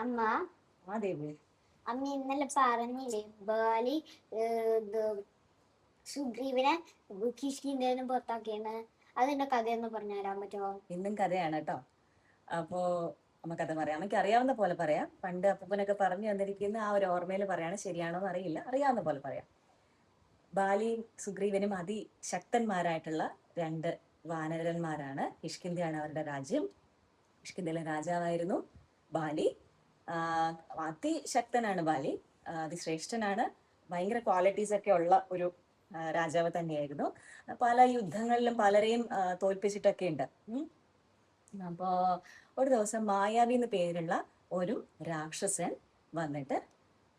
അമ്മ ആ ദേവി. അമ്മ ഇന്നലെ പറഞ്ഞില്ലേ ബാലി ഇത് സുഗ്രീവനെ കിഷ്കിന്ധയിൽ പുറത്താക്കിയെന്ന്. അതിന്റെ കഥയൊന്ന് പറഞ്ഞു തരാൻ പറ്റുമോ? ഇന്നും കഥയാണ് കേട്ടോ. അപ്പോ അമ്മ കഥ പറയാം. അമ്മയ്ക്ക് അറിയാവുന്ന പോലെ പറയാം. പണ്ട് അപ്പൂപ്പനൊക്കെ പറഞ്ഞു തന്നിരിക്കുന്ന ആ ഒരു ഓർമ്മയിൽ പറയാണ്. ശരിയാണോ എന്ന് അറിയില്ല, അറിയാവുന്ന പോലെ പറയാം. ബാലിയും സുഗ്രീവനും അതിശക്തന്മാരായിട്ടുള്ള രണ്ട് വാനരന്മാരാണ്. കിഷ്കിന്ധയാണ് അവരുടെ രാജ്യം. കിഷ്കിന്ധയിലെ രാജാവായിരുന്നു ബാലി. അതിശക്തനാണ് ബാലി, അതിശ്രേഷ്ഠനാണ്. ഭയങ്കര ക്വാളിറ്റീസ് ഒക്കെ ഉള്ള ഒരു രാജാവ് തന്നെയായിരുന്നു. പല യുദ്ധങ്ങളിലും പലരെയും തോൽപ്പിച്ചിട്ടൊക്കെ ഉണ്ട്. അപ്പോ ഒരു ദിവസം മായാവി എന്ന് പേരുള്ള ഒരു രാക്ഷസൻ വന്നിട്ട്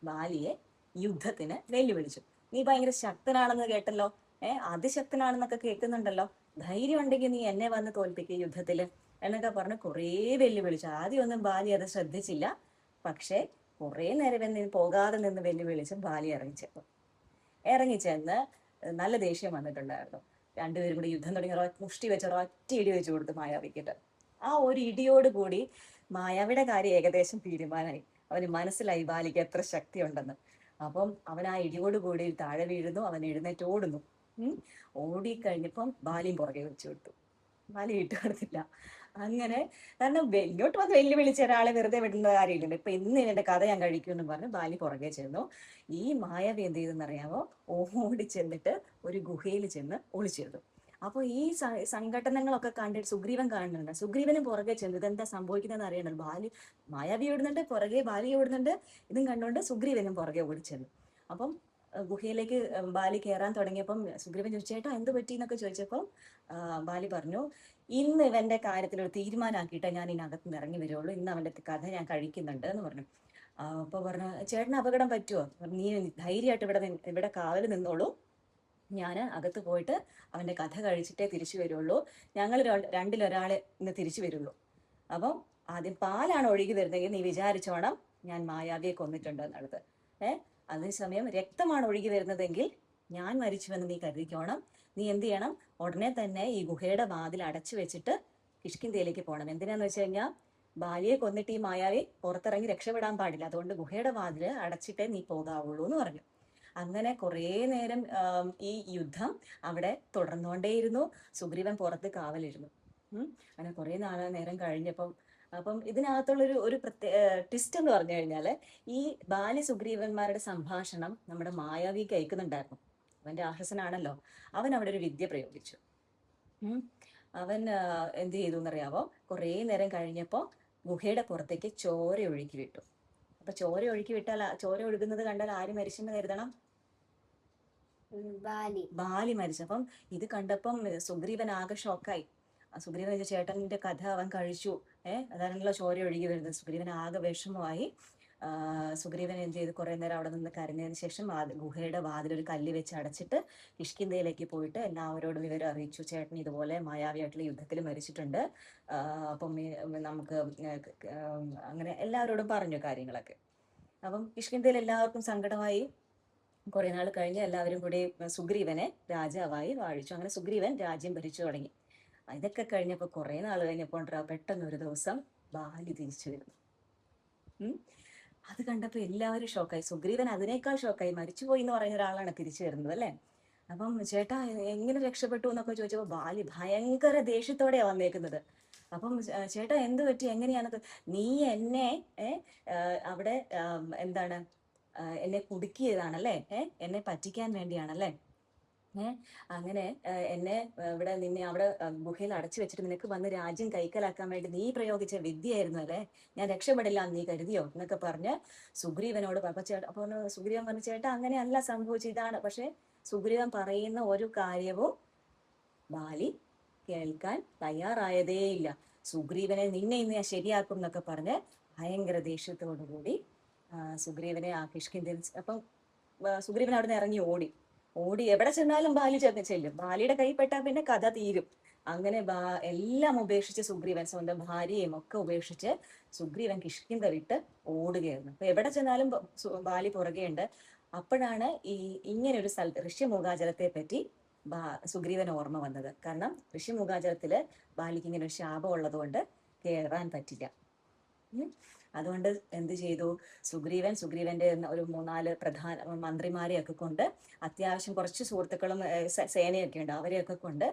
ബാലിയെ യുദ്ധത്തിന് വെല്ലുവിളിച്ചു. നീ ഭയങ്കര ശക്തനാണെന്ന് കേട്ടല്ലോ, അതിശക്തനാണെന്നൊക്കെ കേൾക്കുന്നുണ്ടല്ലോ, ധൈര്യം ഉണ്ടെങ്കിൽ നീ എന്നെ വന്ന് തോൽപ്പിക്കുക യുദ്ധത്തില് എന്നൊക്കെ പറഞ്ഞ് കുറേ വെല്ലുവിളിച്ചു. ആദ്യമൊന്നും ബാലി അത് ശ്രദ്ധിച്ചില്ല. പക്ഷേ കുറേ നേരം പോകാതെ നിന്ന് വെല്ലുവിളിച്ച് ബാലി ഇറങ്ങിച്ചെന്ന് നല്ല ദേഷ്യം വന്നിട്ടുണ്ടായിരുന്നു. രണ്ടുപേരും കൂടി യുദ്ധം തുടങ്ങി മുഷ്ടി വെച്ച് ഒറ്റ ഇടി വെച്ച് കൊടുത്തു മായാവിക്കിട്ട്. ആ ഒരു ഇടിയോട് കൂടി മായാവിയുടെ കാര്യം ഏകദേശം തീരുമാനമായി. അവന് മനസ്സിലായി ബാലിക്ക് എത്ര ശക്തി ഉണ്ടെന്ന്. അപ്പം അവൻ ആ ഇടിയോട് കൂടി താഴെ വീഴുന്നു. അവൻ എഴുന്നേറ്റ് ഓടുന്നു. ഓടിക്കഴിഞ്ഞപ്പം ബാലിയും പുറകെ വെച്ചു കൊടുത്തു. ബാലി വിട്ടുകൊടുത്തില്ല. അങ്ങനെ കാരണം ഇങ്ങോട്ട് വന്ന് വെല്ലുവിളിച്ച ഒരാളെ വെറുതെ വിടുന്ന കാര്യമില്ലല്ലോ. ഇപ്പൊ ഇന്ന് എന്റെ കഥ ഞാൻ കഴിക്കുമെന്ന് പറഞ്ഞ് ബാലി പുറകെ ചെന്നു. ഈ മായാവി എന്ത് ചെയ്തെന്നറിയാമോ? ഓടി ചെന്നിട്ട് ഒരു ഗുഹയിൽ ചെന്ന് ഒളിച്ചിരുന്നു. അപ്പൊ ഈ സംഘടനകളൊക്കെ കണ്ടിട്ട് സുഗ്രീവൻ കാണുന്നുണ്ട്. സുഗ്രീവനും പുറകെ ചെന്നു. ഇതെന്താ സംഭവിക്കുന്നതെന്ന് അറിയണല്ലോ. മായാവി ഓടുന്നുണ്ട്, പുറകെ ബാലി ഓടുന്നുണ്ട്. ഇതും കണ്ടുകൊണ്ട് സുഗ്രീവനും പുറകെ ഓടിച്ചെന്നു. അപ്പം ഗുഹയിലേക്ക് ബാലി കയറാൻ തുടങ്ങിയപ്പം സുഗ്രീവൻ ചോദിച്ചു, ചേട്ടാ എന്ത് പറ്റി എന്നൊക്കെ ചോദിച്ചപ്പം ബാലി പറഞ്ഞു, ഇന്ന് ഇവന്റെ കാര്യത്തിൽ ഒരു തീരുമാനമാക്കിയിട്ടേ ഞാൻ ഇതിനകത്ത് നിന്ന് ഇറങ്ങി വരുള്ളൂ. ഇന്ന് അവന്റെ കഥ ഞാൻ കഴിക്കുന്നുണ്ട് എന്ന് പറഞ്ഞു. അപ്പൊ പറഞ്ഞു, ചേട്ടന് അപകടം പറ്റുമോ? നീ ധൈര്യമായിട്ട് ഇവിടെ കാവൽ നിന്നോളൂ, ഞാൻ അകത്ത് പോയിട്ട് അവന്റെ കഥ കഴിച്ചിട്ടേ തിരിച്ചു വരുള്ളൂ. ഞങ്ങൾ രണ്ടിലൊരാളെ ഇന്ന് തിരിച്ചു വരുള്ളൂ. അപ്പം ആദ്യം പാലാണ് ഒഴുകി വരുന്നതെങ്കിൽ നീ വിചാരിച്ചോണം ഞാൻ മായാവിയെ കൊന്നിട്ടുണ്ട് എന്നുള്ളത്. അതേസമയം രക്തമാണ് ഒഴുകി വരുന്നതെങ്കിൽ ഞാൻ മരിച്ചുവെന്ന് നീ കരുതിക്കോണം. നീ എന്ത് ചെയ്യണം? ഉടനെ തന്നെ ഈ ഗുഹയുടെ വാതിൽ അടച്ചു വെച്ചിട്ട് കിഷ്കിന്ധയിലേക്ക് പോകണം. എന്തിനാന്ന് വെച്ച് കഴിഞ്ഞാൽ ബാലിയെ കൊന്നിട്ട് ഈ മായാവി പുറത്തിറങ്ങി രക്ഷപ്പെടാൻ പാടില്ല. അതുകൊണ്ട് ഗുഹയുടെ വാതിൽ അടച്ചിട്ടേ നീ പോകാവുള്ളൂ എന്ന് പറഞ്ഞു. അങ്ങനെ കുറേ നേരം ഈ യുദ്ധം അവിടെ തുടർന്നുകൊണ്ടേയിരുന്നു. സുഗ്രീവൻ പുറത്ത് കാവലിരുന്നു. അങ്ങനെ കുറേ നേരം കഴിഞ്ഞപ്പം ഇതിനകത്തുള്ളൊരു ഒരു ട്വിസ്റ്റ് എന്ന് പറഞ്ഞു കഴിഞ്ഞാല് ഈ ബാലി സുഗ്രീവന്മാരുടെ സംഭാഷണം നമ്മുടെ മായാവി കേൾക്കുന്നുണ്ടായിരുന്നു. അവൻ രാക്ഷസനാണല്ലോ. അവൻ അവിടെ ഒരു വിദ്യ പ്രയോഗിച്ചു. അവൻ എന്ത് ചെയ്തു എന്നറിയാവോ? കുറേ നേരം കഴിഞ്ഞപ്പോ ഗുഹയുടെ പുറത്തേക്ക് ചോര ഒഴുക്കി വിട്ടു. അപ്പൊ ചോര ഒഴുക്കി വിട്ടാൽ ചോര ഒഴുകുന്നത് കണ്ടാൽ ആര് മരിച്ചെന്ന് കരുതണം? ബാലി മരിച്ചു. അപ്പം ഇത് കണ്ടപ്പം സുഗ്രീവൻ ആകെ ഷോക്കായി. സുഗ്രീവൻ ചേട്ടന്റെ കഥ അവൻ കഴിച്ചു, അതാണല്ലോ ചോര ഒഴുകി വരുന്നത്. സുഗ്രീവൻ ആകെ വിഷമമായി. സുഗ്രീവൻ എന്ത് ചെയ്ത് കുറെ നേരം അവിടെ നിന്ന് കരഞ്ഞതിന് ശേഷം ഗുഹയുടെ വാതിലൊരു കല്ല് വെച്ച് അടച്ചിട്ട് കിഷ്കിന്ധയിലേക്ക് പോയിട്ട് എല്ലാവരോടും വിവരം അറിയിച്ചു. ചേട്ടൻ ഇതുപോലെ മായാവിയായിട്ടുള്ള യുദ്ധത്തിൽ മരിച്ചിട്ടുണ്ട്. അപ്പം നമുക്ക് അങ്ങനെ എല്ലാവരോടും പറഞ്ഞു കാര്യങ്ങളൊക്കെ. അപ്പം കിഷ്കിന്ധയിൽ എല്ലാവർക്കും സങ്കടമായി. കുറെ നാൾ കഴിഞ്ഞ് എല്ലാവരും കൂടി സുഗ്രീവനെ രാജാവായി വാഴിച്ചു. അങ്ങനെ സുഗ്രീവൻ രാജ്യം ഭരിച്ചു തുടങ്ങി. ഇതൊക്കെ കഴിഞ്ഞപ്പോൾ കുറെ നാൾ കഴിഞ്ഞപ്പോൾ പെട്ടെന്ന് ഒരു ദിവസം ബാലി തിരിച്ചു വരുന്നു. അത് കണ്ടപ്പോൾ എല്ലാവരും ഷോക്കായി. സുഗ്രീവൻ അതിനേക്കാൾ ഷോക്കായി. മരിച്ചുപോയി എന്ന് പറയുന്ന ഒരാളാണ് തിരിച്ചു വരുന്നത് അല്ലേ. അപ്പം ചേട്ടാ എങ്ങനെ രക്ഷപ്പെട്ടു എന്നൊക്കെ ചോദിച്ചപ്പോൾ ബാലി ഭയങ്കര ദേഷ്യത്തോടെയാണ് വന്നേക്കുന്നത്. അപ്പം ചേട്ടാ എന്ത് പറ്റി, എങ്ങനെയാണത്? നീ എന്നെ അവിടെ എന്താണ് എന്നെ കുടുക്കിയതാണല്ലേ, എന്നെ പറ്റിക്കാൻ വേണ്ടിയാണല്ലേ, അങ്ങനെ എന്നെ ഇവിടെ നിന്നെ അവിടെ ഗുഹയിൽ അടച്ചു വെച്ചിട്ട് നിനക്ക് വന്ന് രാജ്യം കൈക്കലാക്കാൻ വേണ്ടി നീ പ്രയോഗിച്ച വിദ്യയായിരുന്നു അല്ലേ, ഞാൻ രക്ഷപ്പെടില്ല നീ കരുതിയോ എന്നൊക്കെ പറഞ്ഞ് സുഗ്രീവനോട് അപ്പൊ സുഗ്രീവൻ പറഞ്ഞു, ചേട്ടാ അങ്ങനെയല്ല സംഭവിച്ചത്, ഇതാണ്. പക്ഷെ സുഗ്രീവൻ പറയുന്ന ഒരു കാര്യവും ബാലി കേൾക്കാൻ തയ്യാറായതേയില്ല. സുഗ്രീവനെ നിന്നെ ഇന്ന് ഞാൻ ശരിയാക്കും എന്നൊക്കെ പറഞ്ഞ് ഭയങ്കര ദേഷ്യത്തോടു കൂടി സുഗ്രീവനെ ആ കിഷ്കിന്ധയിൽ അപ്പം സുഗ്രീവൻ അവിടെ നിന്ന് ഇറങ്ങി ഓടി എവിടെ ചെന്നാലും ബാലി ചെല്ലും. ബാലിയുടെ കൈപ്പെട്ടാൽ പിന്നെ കഥ തീരും. അങ്ങനെ എല്ലാം ഉപേക്ഷിച്ച് സുഗ്രീവൻ സ്വന്തം ഭാര്യയും ഒക്കെ ഉപേക്ഷിച്ച് സുഗ്രീവൻ കിഷ്കിന്ധ വിട്ട് ഓടുകയായിരുന്നു. അപ്പൊ എവിടെ ചെന്നാലും ബാലി പുറകെയുണ്ട്. അപ്പോഴാണ് ഇങ്ങനെ ഒരു സ്ഥലത്ത് ഋഷ്യമൂകാചലത്തെ പറ്റി സുഗ്രീവൻ ഓർമ്മ വന്നത്. കാരണം ഋഷ്യമൂകാചലത്തില് ബാലിക്ക് ഇങ്ങനെ ഒരു ശാപം ഉള്ളത് കൊണ്ട് കയറാൻ പറ്റില്ല. ഉം. അതുകൊണ്ട് എന്ത് ചെയ്തു, സുഗ്രീവന്റെ ഒരു 3-4 പ്രധാന മന്ത്രിമാരെയൊക്കെ കൊണ്ട്, അത്യാവശ്യം കുറച്ച് സുഹൃത്തുക്കളും സേനയൊക്കെ ഉണ്ട്, അവരെയൊക്കെ കൊണ്ട്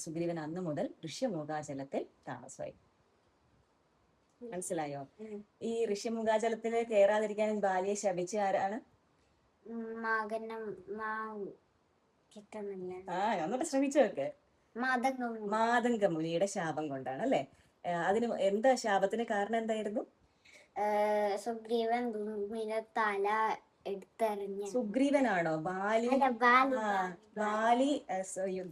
സുഗ്രീവൻ അന്ന് മുതൽ ഋഷ്യമുഖാചലത്തിൽ താമസമായി. മനസ്സിലായോ? ഈ ഋഷ്യമുഖാചലത്തിൽ കയറാതിരിക്കാൻ ബാലിയെ ശപിച്ച ആരാണ്? മകനം കിട്ടുന്നില്ല. ഒന്നുകൂടെ ശ്രമിച്ചു നോക്ക്. മാതംഗം. മാതംഗ മുനിയുടെ ശാപം കൊണ്ടാണ് അല്ലെ. അതിന് എന്താ ശാപത്തിന് കാരണം എന്തായിരുന്നു? സുഗ്രീവൻ തല എടുത്തെറിഞ്ഞ. സുഗ്രീവനാണോ? ബാലി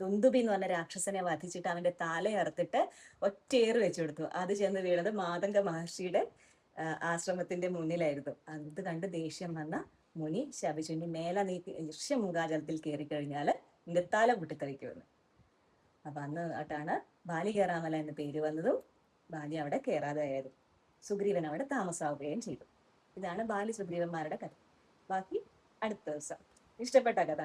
ദുന്ദുബി എന്ന് പറഞ്ഞ രാക്ഷസനെ വധിച്ചിട്ട് അവന്റെ തല അറുത്തിട്ട് ഒറ്റയേറ് വെച്ചു കൊടുത്തു. അത് ചെന്ന് വീണത് മാതംഗ മഹർഷിയുടെ ആശ്രമത്തിന്റെ മുന്നിലായിരുന്നു. അത് കണ്ട് ദേഷ്യം വന്ന മുനി ശപിച്ചു, ഇനി മേലെ നീ ഋഷ്യമുഖാചലത്തിൽ കയറി കഴിഞ്ഞാല് നിന്റെ തല പൊട്ടിത്തെറിക്കുമെന്ന്. അപ്പൊ അന്ന് തൊട്ടാണ് ബാലി കയറാമല എന്ന് പേര് വന്നതും ബാലി അവിടെ കയറാതെ ആയതും. സുഗ്രീവൻ അവിടെ താമസാവുകയും ചെയ്തു. ഇതാണ് ബാലി സുഗ്രീവന്മാരുടെ കഥ. ബാക്കി അടുത്ത ദിവസം. ഇഷ്ടപ്പെട്ട കഥ?